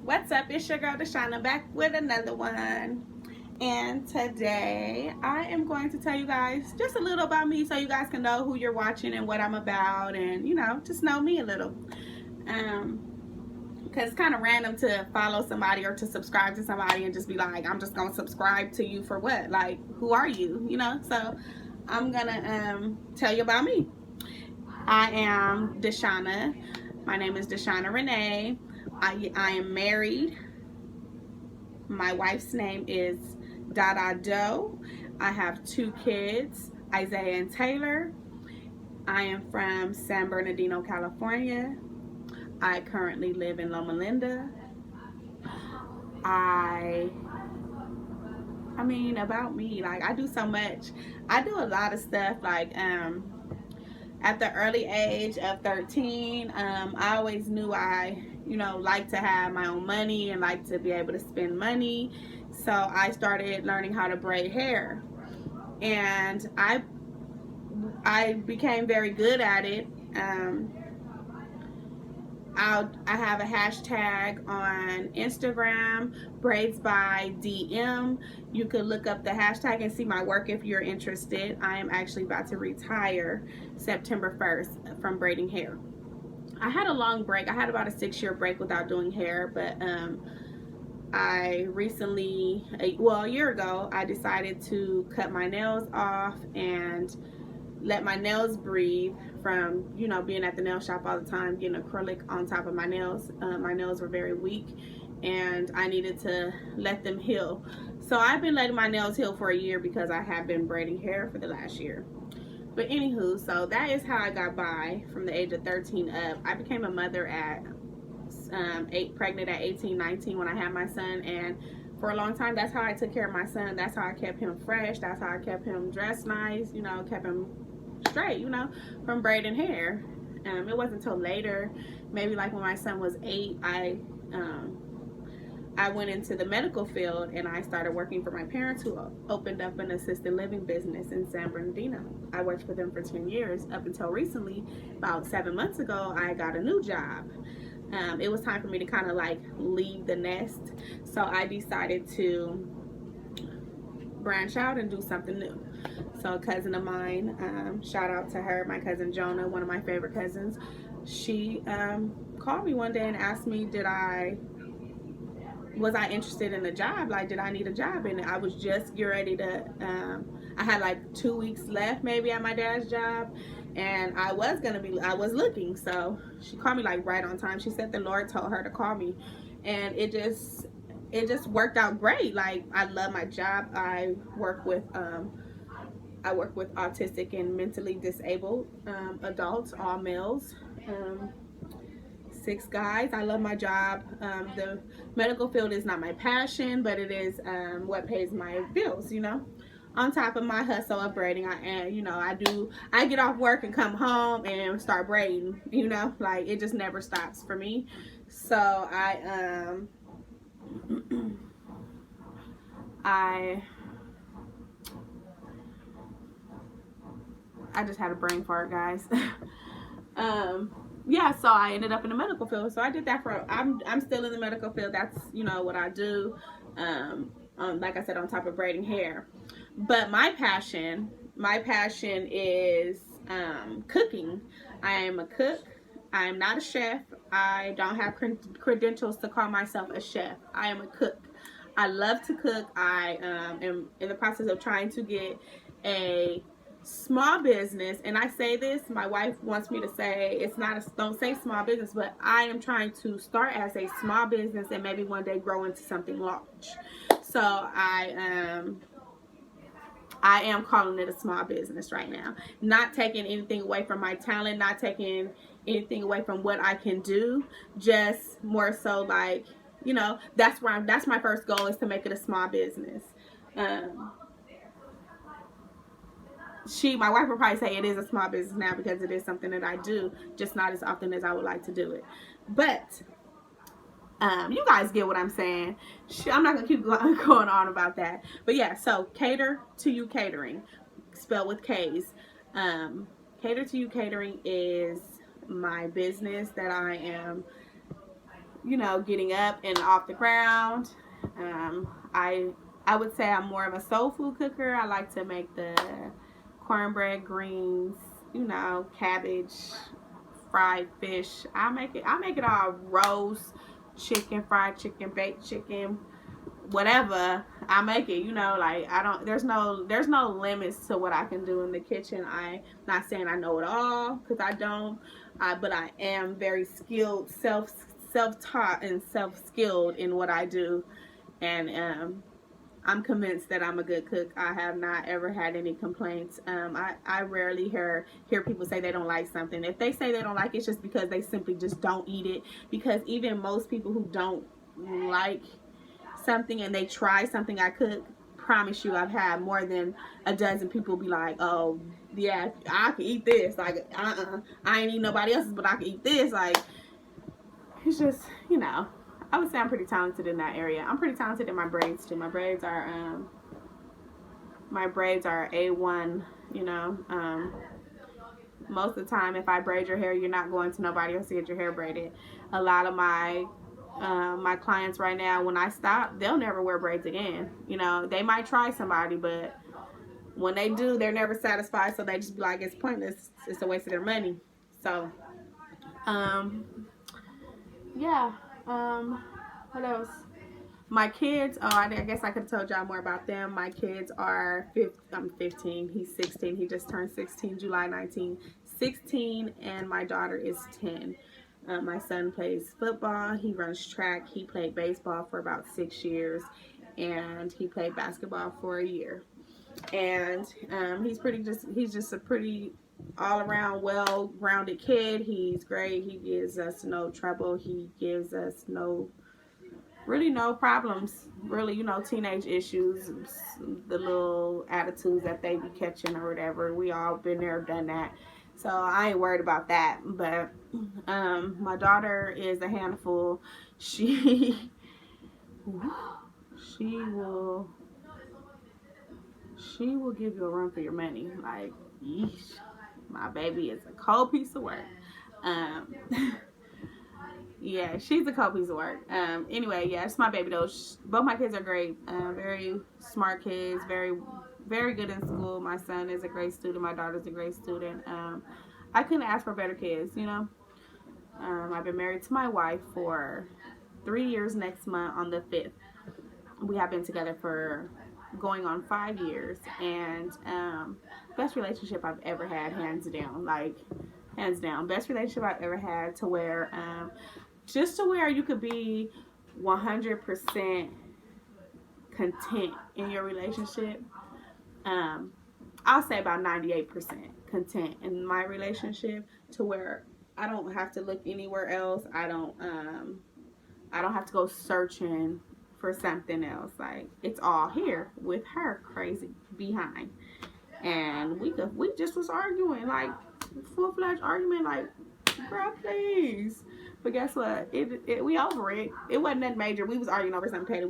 What's up? It's your girl DeShawna back with another one. And today I am going to tell you guys just a little about me so you guys can know who you're watching and what I'm about and, just know me a little. Because it's kind of random to follow somebody or to subscribe to somebody and just be like, I'm just going to subscribe to you for what? Like, who are you? So I'm going to tell you about me. I am DeShawna. My name is DeShawna Renee. I am married. My wife's name is Dada Doe. I have 2 kids, Isaiah and Taylor. I am from San Bernardino, California. I currently live in Loma Linda. About me, like, I do so much. I do a lot of stuff, like, at the early age of 13, I always knew I, like to have my own money and like to be able to spend money. So I started learning how to braid hair, and I became very good at it. I have a hashtag on Instagram, braids by DM. You could look up the hashtag and see my work if you're interested. I am actually about to retire September 1st from braiding hair. I had a long break. I had about a 6-year break without doing hair, but I recently, a year ago, I decided to cut my nails off and let my nails breathe from, being at the nail shop all the time, getting acrylic on top of my nails. My nails were very weak and I needed to let them heal. So I've been letting my nails heal for a year because I have been braiding hair for the last year. But anywho, so that is how I got by from the age of 13 up. I became a mother at pregnant at 18, 19 when I had my son, and for a long time that's how I took care of my son. That's how I kept him fresh. That's how I kept him dressed nice, kept him straight, from braiding hair. It wasn't until later, maybe like when my son was 8, I went into the medical field and I started working for my parents, who opened up an assisted living business in San Bernardino. I worked for them for 10 years up until recently. About 7 months ago, I got a new job. It was time for me to kind of like leave the nest. So I decided to branch out and do something new. So a cousin of mine, shout out to her, my cousin Jonah, one of my favorite cousins, she called me one day and asked me, was I interested in a job? Like, did I need a job? And I was just getting ready to, I had like 2 weeks left maybe at my dad's job, and I was looking. So she called me like right on time. She said the Lord told her to call me, and it just worked out great. Like, I love my job. I work with autistic and mentally disabled adults, all males. 6 guys. I love my job. The medical field is not my passion, but it is what pays my bills, on top of my hustle of braiding. I get off work and come home and start braiding, like, it just never stops for me. So I just had a brain fart, guys. Yeah, so I ended up in the medical field. So I did that I'm still in the medical field. That's, what I do. Like I said, on top of braiding hair. But my passion is cooking. I am a cook. I am not a chef. I don't have credentials to call myself a chef. I am a cook. I love to cook. I am in the process of trying to get a small business, and I say this, my wife wants me to say don't say small business, but I am trying to start as a small business and maybe one day grow into something large. So I am calling it a small business right now, not taking anything away from my talent, not taking anything away from what I can do, just more so like, that's my first goal, is to make it a small business. My wife would probably say it is a small business now because it is something that I do, just not as often as I would like to do it. But you guys get what I'm saying. I'm not going to keep going on about that. But yeah, so Cater to You Catering, spelled with K's. Cater to You Catering is my business that I am you know, getting up and off the ground. I would say I'm more of a soul food cooker. I like to make the cornbread, greens, you know, cabbage, fried fish. I make it all: roast chicken, fried chicken, baked chicken, whatever. I make it, you know, like I don't there's no limits to what I can do in the kitchen. I'm not saying I know it all, because I don't, but I am very skilled, self taught and self skilled in what I do. And I'm convinced that I'm a good cook. I have not ever had any complaints. I rarely hear people say they don't like something. If they say they don't like it, it's just because they simply just don't eat it. Because even most people who don't like something and they try something I cook, promise you I've had more than a dozen people be like, oh yeah, I can eat this. Like, I ain't eat nobody else's, but I can eat this. Like, it's just, you know, I would say I'm pretty talented in that area. I'm pretty talented in my braids too. My braids are A1, you know. Most of the time, if I braid your hair, you're not going to nobody else to get your hair braided. A lot of my clients right now, when I stop, they'll never wear braids again. You know, they might try somebody, but when they do, they're never satisfied. So they just be like, it's pointless. It's a waste of their money. So, yeah. What else? My kids, I guess I could have told y'all more about them. My kids are 15, he's 16. He just turned 16, July 19. 16, and my daughter is 10. My son plays football. He runs track. He played baseball for about 6 years, and he played basketball for a year. And he's just a pretty all-around well-rounded kid. He's great. He gives us no trouble. He gives us no problems, really, you know, teenage issues, the little attitudes that they be catching or whatever. We all been there, done that. So I ain't worried about that. But my daughter is a handful. She will give you a run for your money. Like, yeesh, my baby is a cold piece of work. Yeah, she's a cold piece of work. Anyway, yeah, it's my baby though. Both my kids are great. Very smart kids. Very, very good in school. My son is a great student. My daughter's a great student. I couldn't ask for better kids, you know. I've been married to my wife for 3 years next month on the 5th. We have been together for going on 5 years, and best relationship I've ever had, hands down. Like, hands down, best relationship I've ever had, to where just to where you could be 100% content in your relationship. I'll say about 98% content in my relationship, to where I don't have to look anywhere else. I don't have to go searching for something else. Like, it's all here with her crazy behind. And we just was arguing, like, full-fledged argument, like, girl, please. But guess what? We over it. It wasn't that major. We was arguing over something petty.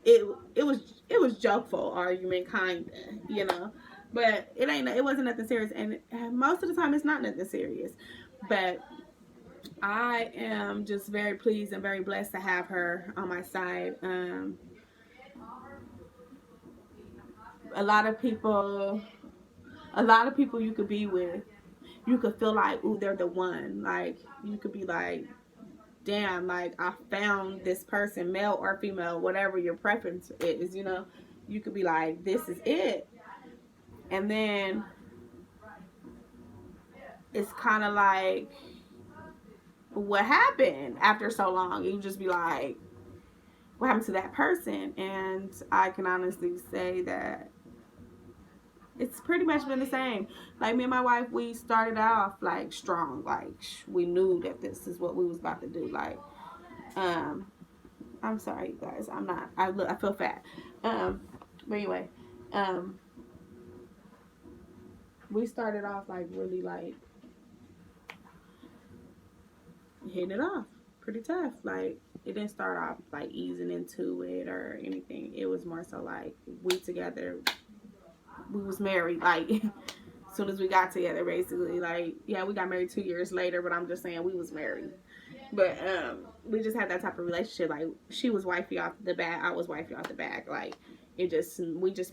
It was jokeful argument, kinda, you know. But it wasn't nothing serious, and most of the time it's not nothing serious. But I am just very pleased and very blessed to have her on my side. A lot of people you could be with, you could feel like, ooh, they're the one. Like, you could be like, damn, like, I found this person, male or female, whatever your preference is, you know. You could be like, this is it. And then it's kind of like, what happened after so long? You just be like, what happened to that person? And I can honestly say that it's pretty much been the same. Like, me and my wife, we started out like strong. Like, we knew that this is what we was about to do. Like, I'm sorry, you guys. I feel fat. But anyway, we started off like really like hitting it off pretty tough. Like, it didn't start off like easing into it or anything. It was more so like, we together, we was married like as soon as we got together, basically. Like, yeah, we got married 2 years later, but I'm just saying we was married. But we just had that type of relationship. Like, she was wifey off the bat, I was wifey off the back. Like, we just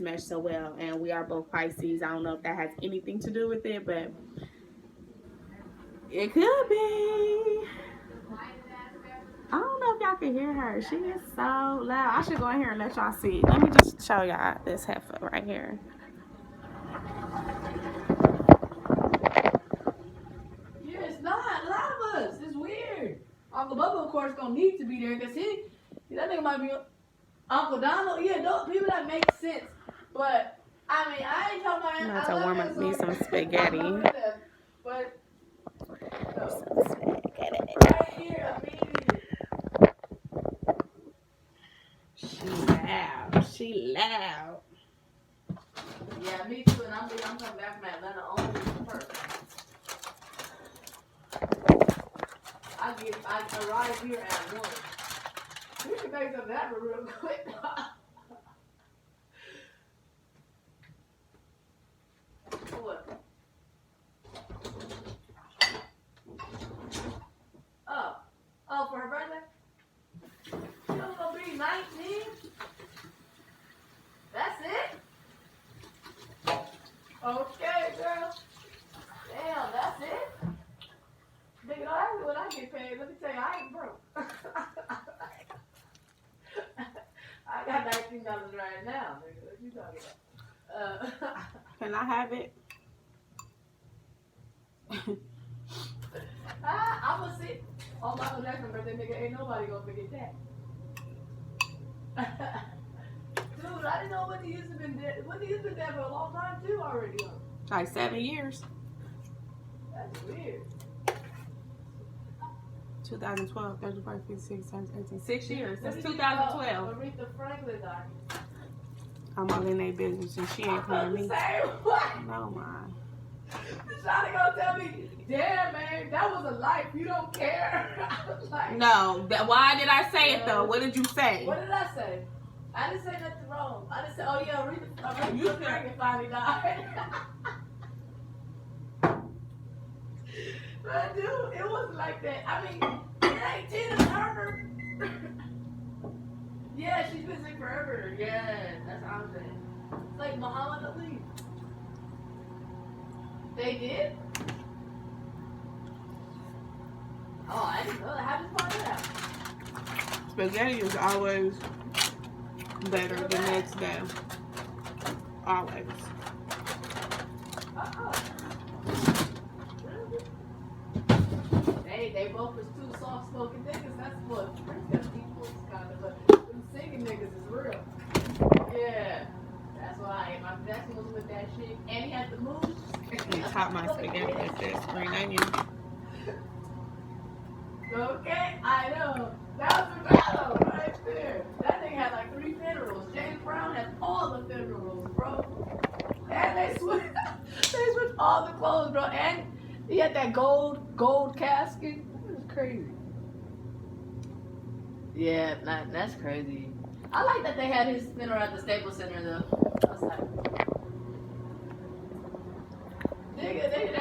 meshed so well, and we are both Pisces. I don't know if that has anything to do with it, but it could be. I don't know if y'all can hear her. She is so loud. I should go in here and let y'all see. Let me just show y'all this heifer right here. Yeah, it's not a lot of us. It's weird. Uncle Bubba, of course, gonna need to be there because that nigga might be Uncle Donald. Yeah, those people that make sense. But I mean, I ain't talking about. I'm about to warm up me some spaghetti. But Some spaghetti. right here, immediately. She loud. She loud. Yeah, me too. And I'm coming back from Atlanta only first. I arrive here at 1. We can make something happen real quick. What? Oh, for her birthday? She was gonna be 19? That's it? Okay, girl. Damn, that's it? Nigga, don't ask me when I get paid. Let me tell you, I ain't broke. I got $19 right now, nigga. What you talking about? Can I have it? I'ma see. On Michael Jackson's birthday, nigga, ain't nobody gonna forget that. Dude, I didn't know Whitney Houston been dead. Whitney Houston been dead for a long time too already. Like 7 years. That's weird. 2012, 35, 56, 18. 6 years. Since What did 2012. Aretha Franklin died. I'm all in their business and she ain't calling me. Same way. No, man. DeShawna gonna tell me, damn man, that was a life. You don't care. Like, No. Why did I say it though? What did you say? what did I say? I didn't say nothing wrong. I just said, oh yeah, Aretha Franklin finally died. But dude, it wasn't like that. I mean, it ain't Tina Turner. Yeah, she's been sick forever. Yeah, that's what I'm saying. It's like Muhammad Ali. They did? Oh, I didn't know that. How did you find that out? Spaghetti is always better the next day. Always. They both was two soft-spoken niggas. That's what Prince equals kind of. But them singing niggas is real. Yeah. That's why my Jackson was with that shit. And he had the moves. You top my spaghetti with this green onion. Okay, I know. That was the battle right there. That thing had like 3 funerals. James Brown had all the funerals, bro. And they switched all the clothes, bro. And he had that gold casket. It was crazy. Yeah, that's crazy. I like that they had his funeral at the Staples Center though. I was like, nigga, they should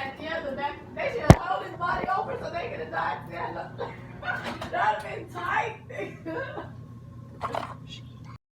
have held his body over so they could have died.